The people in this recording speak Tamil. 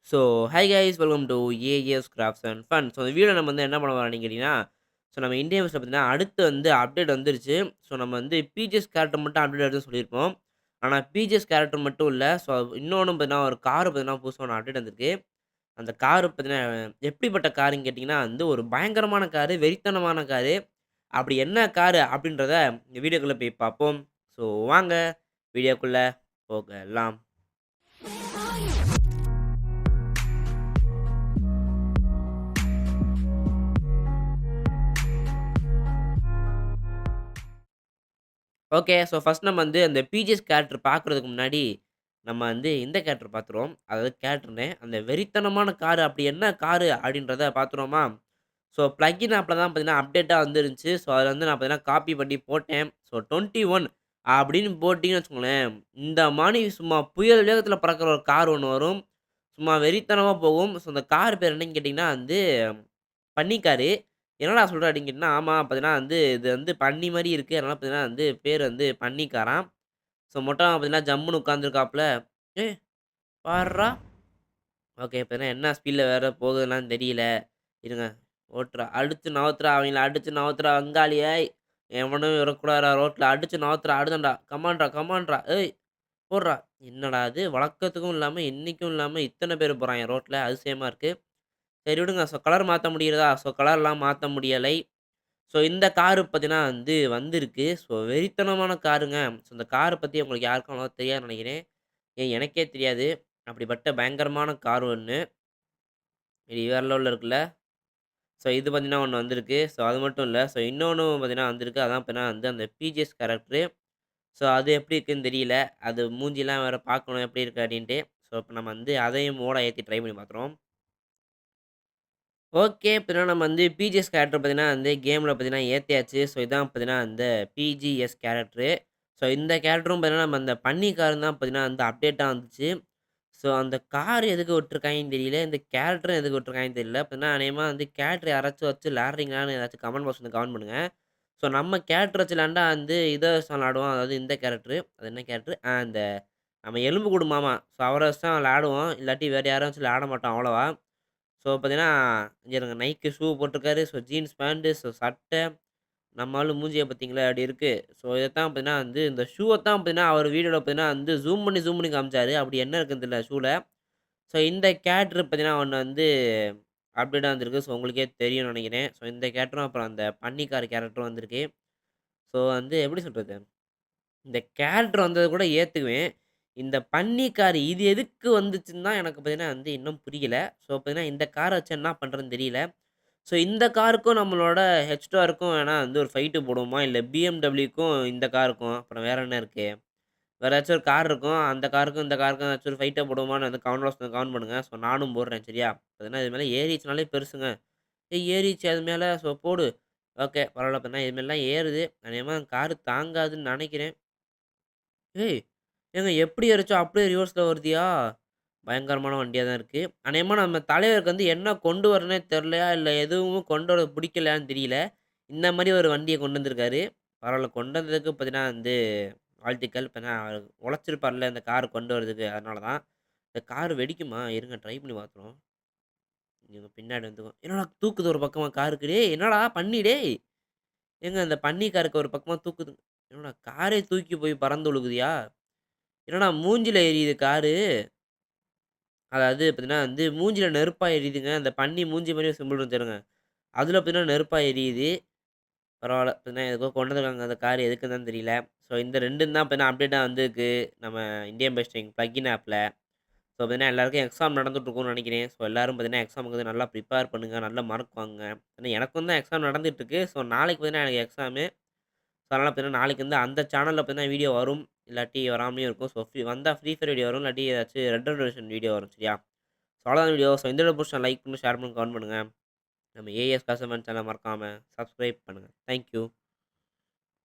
So, hi guys welcome to as crafts and fun. So, இந்த வீடியோல நம்ம வந்து என்ன பண்ண போறோம்னு கேட்டீங்கன்னா, ஸோ நம்ம இந்தியன் பஸ்ல பார்த்தீங்கன்னா, அடுத்து வந்து அப்டேட் வந்துருச்சு. ஸோ, நம்ம வந்து பிஜிஎஸ் கேரக்டர் மட்டும் அப்டேட் ஆகுதுன்னு சொல்லியிருப்போம். ஆனா, பிஜிஎஸ் கேரக்டர் மட்டும் இல்ல. ஸோ, இன்னொன்னு பார்த்தீங்கன்னா, ஒரு கார் பார்த்தீங்கன்னா, புதுசா ஒண்ணு அப்டேட் வந்திருக்கு. அந்த கார் பார்த்தீங்கன்னா, எப்படிப்பட்ட காருன்னு கேட்டீங்கன்னா, வந்து ஒரு பயங்கரமான காரு, வெறித்தனமான காரு. அப்படி என்ன காரு அப்படின்றத இந்த வீடியோக்குள்ள போய் பார்ப்போம். ஸோ, வாங்க வீடியோக்குள்ள போகலாம். ஓகே. ஸோ, ஃபர்ஸ்ட் நம்ம வந்து அந்த பிஜிஎஸ் கேரக்டர் பார்க்குறதுக்கு முன்னாடி, நம்ம வந்து இந்த கேரக்டர் பார்த்துருவோம். அதாவது கேரக்டர்னு அந்த வெறித்தனமான காரு அப்படி என்ன காரு அப்படின்றத பார்த்துருவோமா? ஸோ, பிளக்கின் ஆப்ல தான் பார்த்தீங்கன்னா, அப்டேட்டா வந்துருந்துச்சு. ஸோ, அதில வந்து நான் பார்த்தீங்கன்னா, காப்பி பண்ணி போட்டேன். ஸோ, 21 அப்படின்னு போட்டீங்கன்னு வச்சுக்கோங்களேன், இந்த மாரி சும்மா புயல் வேகத்தில பறக்கிற ஒரு கார் ஒண்ணு வரும். சும்மா வெறித்தனமா போகும். ஸோ, அந்த கார் பேர் என்னன்னு கேட்டீங்கன்னா வந்து, பன்னி காரு. என்னடா சொல்ற அப்படின்னு கேட்டீங்கன்னா, ஆமா பார்த்தீங்கன்னா வந்து, இது வந்து பன்னி மாரி இருக்கு. அதனால பார்த்தீங்கன்னா வந்து, பேர் வந்து பன்னிக்காராம். ஸோ, மொட்டை பார்த்தீங்கன்னா, ஜம்முன்னு உட்காந்துருக்காப்புல. ஏய்! பார்றா! ஓகே. பார்த்தீங்கன்னா, என்ன ஸ்பீட்ல வேற போகுதுன்லாம் தெரியல. இருங்க. ஓட்டுறா. அடிச்சு நவுத்துறா. அவங்கள அடிச்சு நவுத்துறா அங்காளி ஏய்! எவனும் இருக்கக்கூடாதுடா ரோட்ல. அடிச்சு நவுத்துறா. அடுதேன்டா. கமான்ட்றா, கமான்ட்றா. ஏய்! போட்றா. என்னடா இது வழக்கத்துக்கும் இல்லாம, இன்னைக்கும் இல்லாம இத்தன பேர் போறாய்ங்க ரோட்ல. அதிசயமா இருக்கு. சரி விடுங்க. ஸோ, கலர் மாத்த முடிகிறதா? ஸோ, கலர்லாம் மாத்த முடியலை. ஸோ, இந்த காரு பார்த்தீங்கன்னா வந்து வந்திருக்கு. ஸோ, வெறித்தனமான காருங்க. ஸோ, இந்த கார பத்தி உங்களுக்கு யாருக்கும் அவ்வளவா தெரியாதுன்னு நெனைக்கிறேன். ஏன் எனக்கே தெரியாது. அப்படிப்பட்ட பயங்கரமான கார் ஒண்ணு. இது வேற லெவல்ல இருக்குல்ல. ஸோ, இது பார்த்தீங்கன்னா ஒண்ணு வந்திருக்கு. ஸோ, அது மட்டும் இல்ல. ஸோ, இன்னொன்னும் பார்த்தீங்கன்னா வந்திருக்கு. அதான் பார்த்தீங்கன்னா வந்து அந்த பிஜிஎஸ் கேரக்டரு. ஸோ, அது எப்படி இருக்குன்னு தெரியல. அது மூஞ்சிலாம் வேற பார்க்கணும் எப்படி இருக்கு அப்படின்ட்டு. ஸோ, இப்ப நம்ம வந்து அதையும் மோட ஏத்தி ட்ரை பண்ணி பார்க்குறோம். ஓகே. இப்ப நம்ம வந்து பிஜிஎஸ் கேரக்டர் பார்த்தீங்கன்னா வந்து கேம்ல பார்த்தீங்கன்னா ஏத்தியாச்சு. ஸோ, இதான் பார்த்தீங்கன்னா அந்த பிஜிஎஸ் கேரக்டரு. ஸோ, இந்த கேரக்டரும் பார்த்தீங்கன்னா, நம்ம அந்த பன்னி காரும் தான் பார்த்தீங்கன்னா வந்து அப்டேட்டா வந்துச்சு. ஸோ, அந்த கார் எதுக்கு விட்டுருக்காய்ங்கன்னு தெரியல. இந்த கேரக்டரும் எதுக்கு விட்டுருக்காய்ங்கன்னு தெரியல. பார்த்தீங்கன்னா, அநேகமா வந்து கேரக்டர் யாராச்சும் வச்சு விளையாடுறீங்களான்னு ஏதாச்சும் கமெண்ட் பாக்ஸ்ல கமெண்ட் பண்ணுங்க. ஸோ, நம்ம கேரக்டர் வச்சு விளையாண்டா வந்து இத வச்சு தான் விளையாடுவோம். அதாவது இந்த கேரக்டரு. அது என்ன கேரக்டரு? இந்த நம்ம எலும்புக்கூடு மாமா. ஸோ, அவர வச்சு தான் விளையாடுவோம். இல்லாட்டி வேற யாரும் வச்சு விளையாட மாட்டோம் அவ்வளவா. ஸோ, பார்த்தீங்கன்னா, இங்க இருங்க நைக்கு ஷூ போட்டிருக்காரு. ஸோ, ஜீன்ஸ் பேண்ட், ஸோ சட்டை. நம்ம ஆளு மூஞ்சிய பார்த்தீங்களா, அப்படி இருக்கு. ஸோ, இதத்தான் பார்த்தீங்கன்னா வந்து இந்த ஷூவ தான் பார்த்தீங்கன்னா, அவர் வீடியோல பார்த்தீங்கன்னா வந்து ஜூம் பண்ணி காமிச்சாரு. அப்படி என்ன இருக்குன்னு தெரியல ஷூல. ஸோ, இந்த கேரக்டர் பார்த்தீங்கன்னா, ஒண்ணு வந்து அப்டேட்டா வந்திருக்கு. ஸோ, உங்களுக்கே தெரியும்னு நெனைக்கிறேன். ஸோ, இந்த கேரக்டரும் அப்புறம் அந்த பன்னிக்கார கேரக்டரும் வந்திருக்கு. ஸோ, வந்து எப்படி சொல்றது? இந்த கேரக்டர் வந்தத கூட ஏத்துக்குவேன். இந்த பன்னிக்காரு இது எதுக்கு வந்துச்சுன்னு தான் எனக்கு பார்த்தீங்கன்னா வந்து இன்னும் புரியல. ஸோ, பார்த்தீங்கன்னா இந்த கார வச்சு என்ன பண்றதுன்னு தெரியல. ஸோ, இந்த காருக்கும் நம்மளோட ஹெச்டாருக்கும் வேணா வந்து ஒரு ஃபைட்டு போடுவோமா? இல்ல பிஎம்டபிள்யூக்கும் இந்த காருக்கும், அப்புறம் வேற என்ன இருக்கு? வேற ஏதாச்சும் ஒரு கார் இருக்கும். அந்த காருக்கும், இந்த காருக்கும் ஏதாச்சும் ஒரு ஃபைட்ட போடுவோமான்னு வந்து கமெண்ட் பாக்ஸ்ல கமெண்ட் பண்ணுங்க. ஸோ, நானும் போடுறேன் சரியா? பார்த்தீங்கன்னா இது மேல ஏறிச்சுனாலே பெருசுங்க. ஏய் ஏறிச்சு அது மேல ஸோ போடு. ஓகே பரவால்ல. பார்த்தீங்கன்னா இது மேலலாம் ஏறுது. அநேகமா காரு தாங்காதுன்னு நெனைக்கிறேன். ஏய்! ஏங்க எப்படி ஏறுச்சோ அப்படியே ரிவர்ஸ்ல வருதுயா? பயங்கரமான வண்டியா தான் இருக்கு. அநேகமா நம்ம தலைவருக்கு வந்து என்ன கொண்டு வரணுன்னே தெரியலையா, இல்ல எதுவும் கொண்டு வர பிடிக்கலையான்னு தெரியல. இந்த மாரி ஒரு வண்டிய கொண்டு வந்திருக்காரு. பரவால்ல கொண்டு வந்ததுக்கு பார்த்தீங்கன்னா வந்து வாழ்த்துக்கள். இப்ப அவர் உழைச்சிருப்பார்ல இந்த கார் கொண்டு வரதுக்கு அதனால தான். இந்த கார் வெடிக்குமா? இருங்க ட்ரை பண்ணி பார்க்குறோம். இங்க பின்னாடி வந்துக்கும். என்னடா தூக்குது ஒரு பக்கமா காருக்கு. டேய் என்னடா பன்னி டேய்! ஏங்க அந்த பன்னி காருக்கு ஒரு பக்கமா தூக்குது. என்னடா காரே தூக்கி போய் பறந்து விழுகுதுயா? என்னடா மூஞ்சில எரியுது காரு. அதாவது பார்த்தீங்கன்னா வந்து மூஞ்சில நெருப்பா எரியுதுங்க. அந்த பன்னி மூஞ்சி மாரி ஒரு சிம்பிள் இருக்கும் பாருங்க. அதில பார்த்தீங்கன்னா நெருப்பா எரியுது. பரவால்ல. பார்த்தீங்கன்னா எதுக்கோ கொண்டு வந்திருக்காங்க அந்த கார் எதுக்குன்னு தான் தெரியல. ஸோ இந்த 2ம் தான் பார்த்தீங்கன்னா அப்டேட்டா வந்திருக்கு. நம்ம இந்தியன் பெஸ்டிங் பிளக்கின் ஆப்ல. ஸோ பார்த்தீங்கன்னா எல்லாருக்கும் எக்ஸாம் நடந்துட்டு இருக்கும்னு நெனைக்கிறேன். ஸோ எல்லாரும் பார்த்தீங்கன்னா எக்ஸாமுக்கு வந்து நல்லா ப்ரிப்பேர் பண்ணுங்க. நல்ல மார்க் வாங்குங்க. ஏன்னா எனக்கும் தான் எக்ஸாம் நடந்துட்டு இருக்கு. ஸோ நாளைக்கு பார்த்தீங்கன்னா எனக்கு எக்ஸாமு. ஸோ அதனால பார்த்தீங்கன்னா நாளைக்கு வந்து அந்த சேனல்ல பார்த்தீங்கன்னா வீடியோ வரும். இல்லாட்டி வராமலேயும் இருக்கும். ஸோ வந்தா ஃப்ரீ ஃபயர் வீடியோ வரும். இல்லாட்டி ஏதாச்சும் ரெட் டெட் ரெடெம்ஷன் வீடியோ வரும். சரியா? ஸோ அவ்வளோதான் வீடியோ. ஸோ இந்த வீடியோ புடிச்சா லைக் பண்ணுங்க, ஷேர் பண்ணுங்க, கமெண்ட் பண்ணுங்க. நம்ம ஏஎஸ் காசமன் சேனல மறக்காம சப்ஸ்கிரைப் பண்ணுங்க. Thank you.